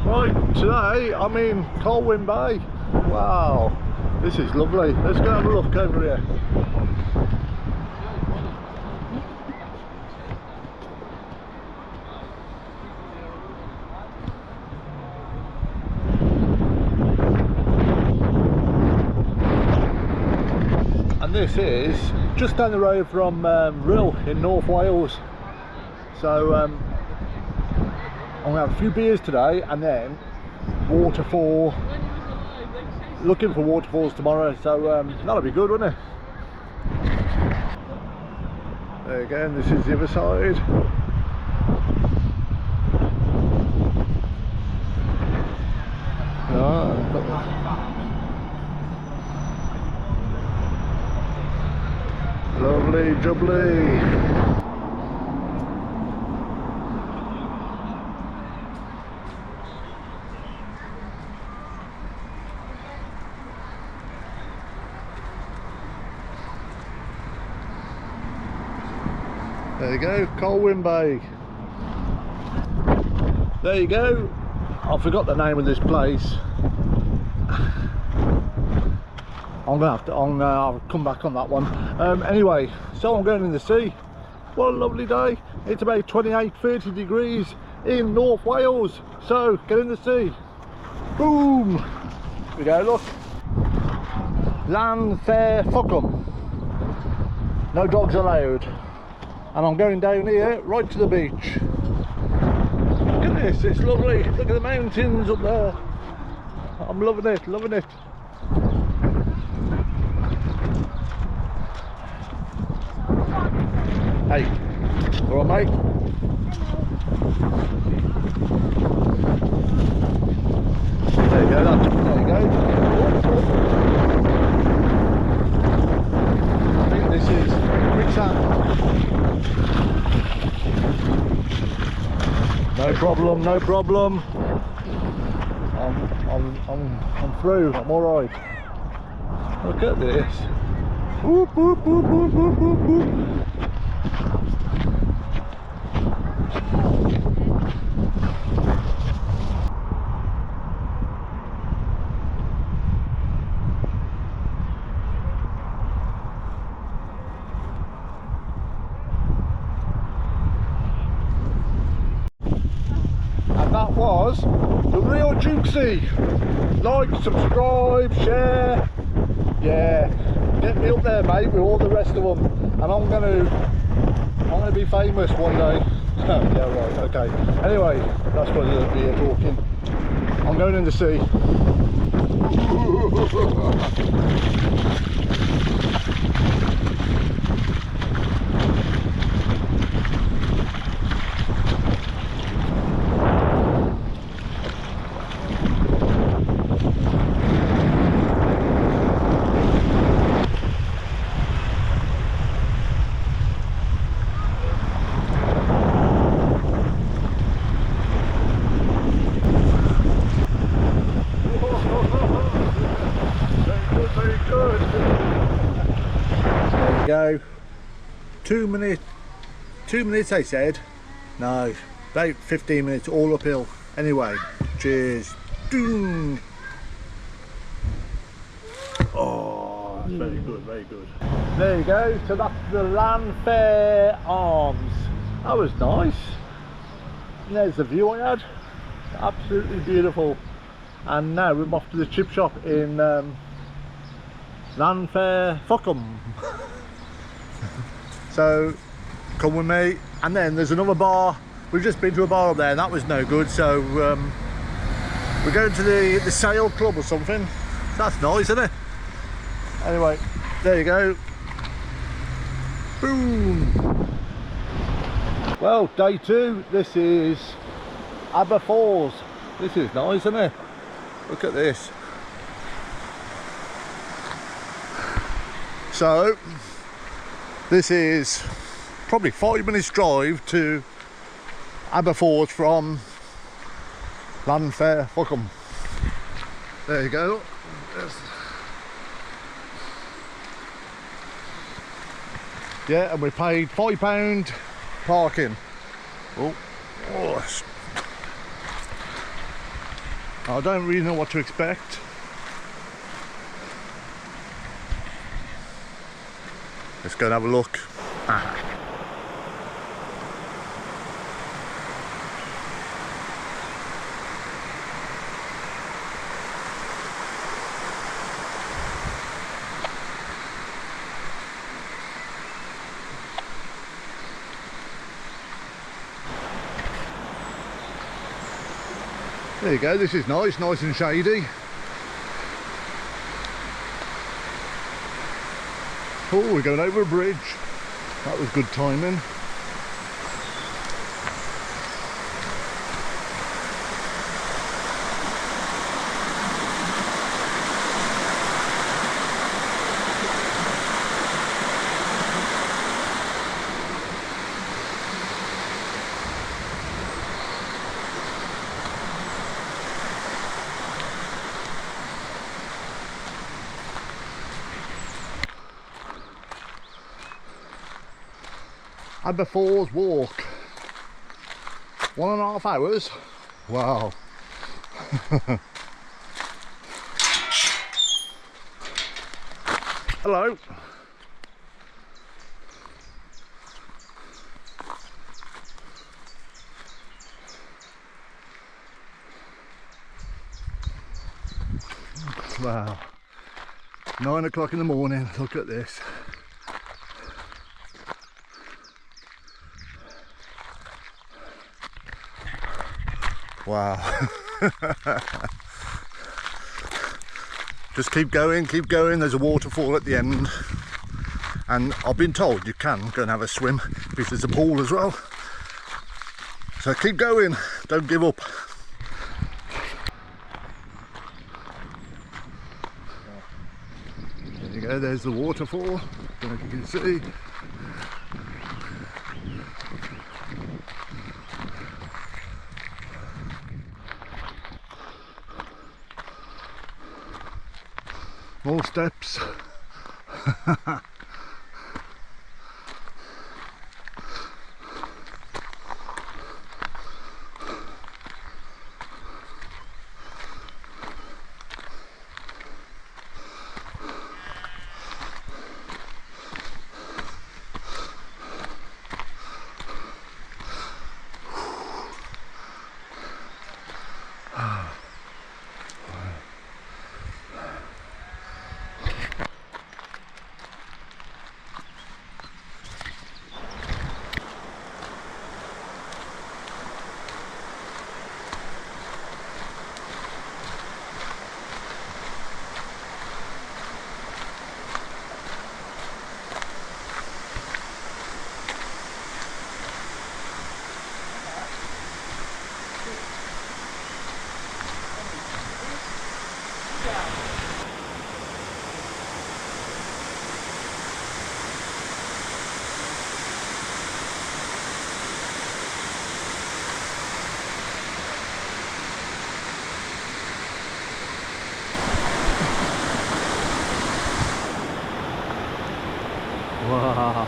Right, today I'm in Colwyn Bay. Wow, this is lovely. Let's go have a look over here. And this is just down the road from Rhyl in North Wales. So I'm going to have a few beers today and then waterfall. Looking for waterfalls tomorrow, so that'll be good, won't it? There again, this is the other side. Lovely jubbly. There you go, Colwyn Bay. There you go. I forgot the name of this place. I'll come back on that one. Anyway, so I'm going in the sea. What a lovely day. It's about 28-30 degrees in North Wales. So get in the sea. Boom. Here we go, look. Llanfairfechan. No dogs allowed. And I'm going down here, right to the beach. Look at this, it's lovely. Look at the mountains up there. I'm loving it, loving it. Hey, all right, mate? There you go, there you go. I think this is quicksand. No problem, no problem. I'm through, I'm alright. Look at this. Whoop, whoop, whoop, whoop, whoop, whoop, whoop. That was the real Dukesy. Like, subscribe, share. Yeah, get me up there, mate, with all the rest of them, and I'm gonna be famous one day. Yeah, right, okay. Anyway, that's what it'll be here talking. I'm going in the sea. Go 2 minutes I said. No, about 15 minutes all uphill. Anyway, cheers. Doom. Oh, that's very good, very good. There you go, so that's the Llanfair Arms. That was nice. And there's the view I had, absolutely beautiful. And now we're off to the chip shop in Llanfairfechan. So come with me, and then there's another bar. We've just been to a bar up there and that was no good, so we're going to the sail club or something. That's nice, isn't it? Anyway, there you go. Boom. Well, day 2. This is Aber Falls. This is nice, isn't it? Look at this. So this is probably 5 minutes drive to Aber Falls from Llanfairfechan. There you go. Yeah, and we paid £5 parking. Oh, I don't really know what to expect. Let's go and have a look. There you go, this is nice and shady. Oh, we're going over a bridge. That was good timing. Aber Falls walk. 1.5 hours. Wow. Hello. Wow. 9 o'clock in the morning. Look at this. Wow. Just keep going, there's a waterfall at the end, and I've been told you can go and have a swim because there's a pool as well, so keep going, don't give up. There you go, there's the waterfall, don't know if you can see. More steps. Wow.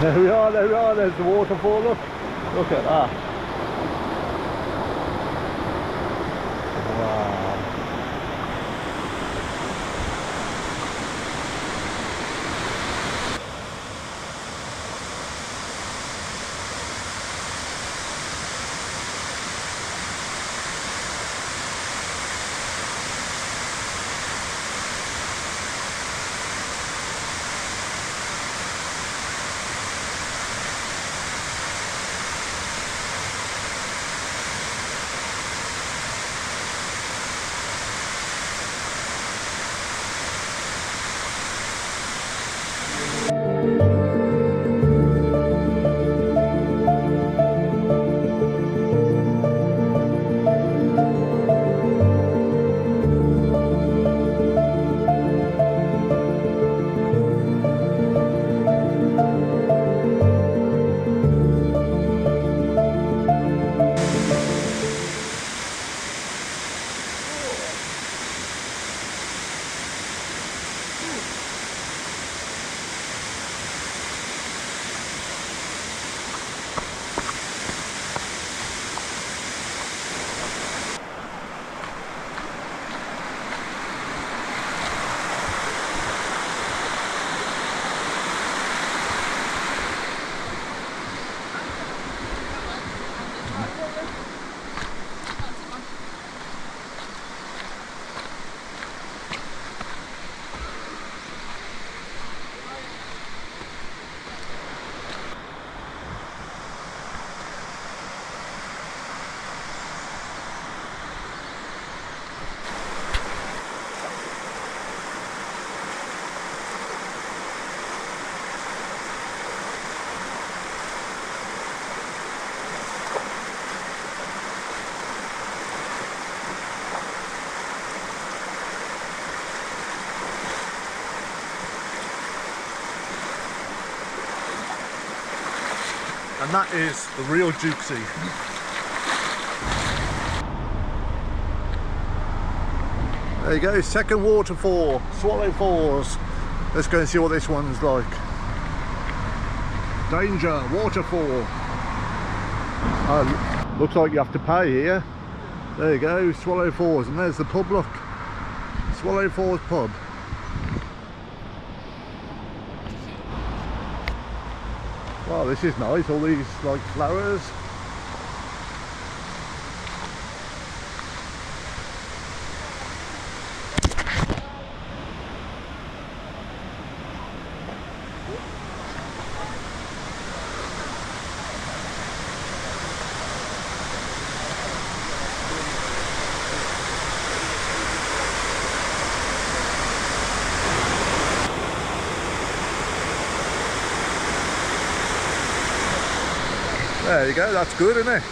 There we are, there's the waterfall, look at that. Wow. and that is the real Betws-y. There you go, second waterfall, Swallow Falls. Let's go and see what this one's like. Danger, waterfall. Oh, looks like you have to pay here. There you go, Swallow Falls, and there's the pub, look. Swallow Falls pub. Wow, this is nice, all these like flowers. There you go, that's good, isn't it?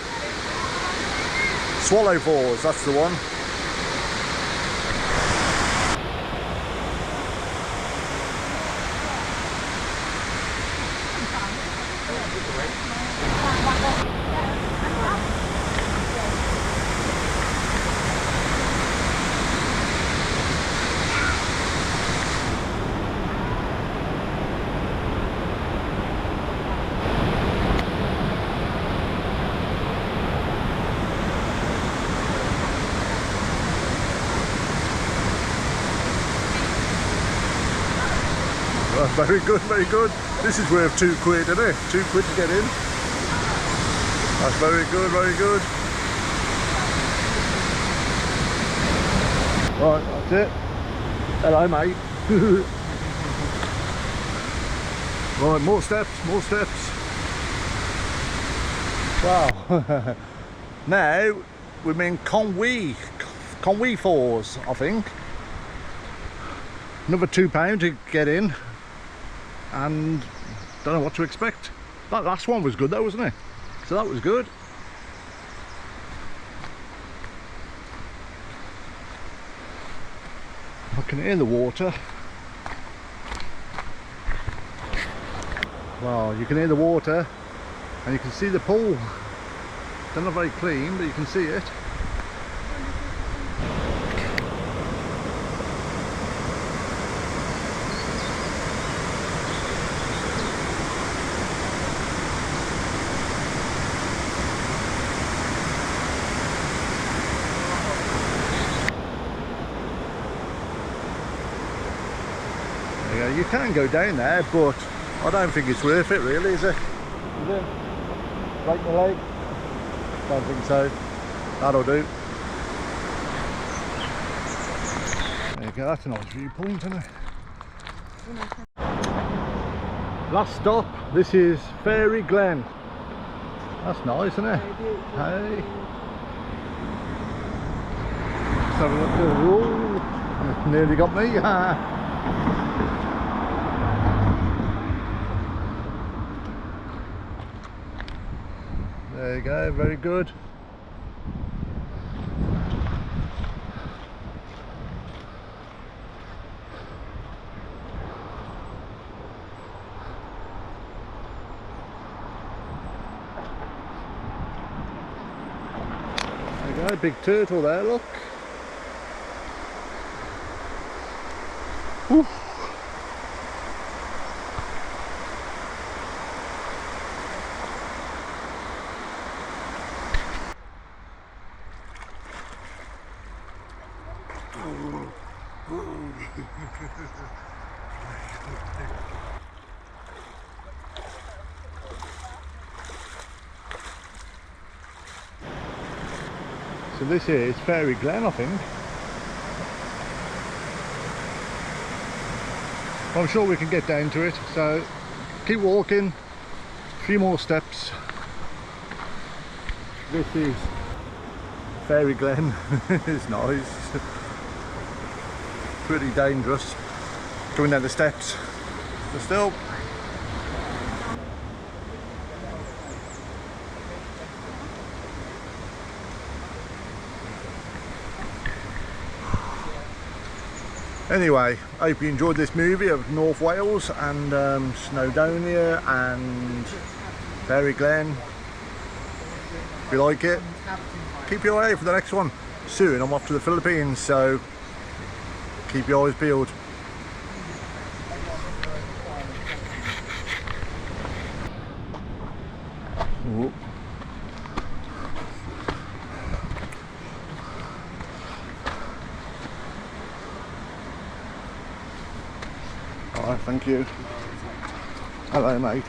Swallow Falls, that's the one. Very good, very good. This is worth £2, isn't it? £2 to get in. That's very good, very good. Right, that's it. Hello, mate. Right, more steps, more steps. Wow. Now we're in Conwy Falls, I think. Another £2 to get in. And don't know what to expect. That last one was good though, wasn't it? So that was good. I can hear the water. Well, you can hear the water and you can see the pool. They're not very clean, but you can see it. You can go down there, but I don't think it's worth it really, is it? Is it? Break the leg? Don't think so. That'll do. There you go, that's a nice viewpoint, isn't it? Last stop, this is Fairy Glen. That's nice, isn't it? Hey. Let's have a look at the wall. Nearly got me. There you go, very good. There you go, big turtle there, look. Whew. So this is Fairy Glen, I think. I'm sure we can get down to it, so keep walking, a few more steps. This is Fairy Glen. It's nice. Pretty dangerous going down the steps, but still. Anyway, I hope you enjoyed this movie of North Wales and Snowdonia and Fairy Glen. If you like it, keep your eye out for the next one. Soon I'm off to the Philippines, so keep your eyes peeled. Ooh. Alright, thank you. Hello, mate.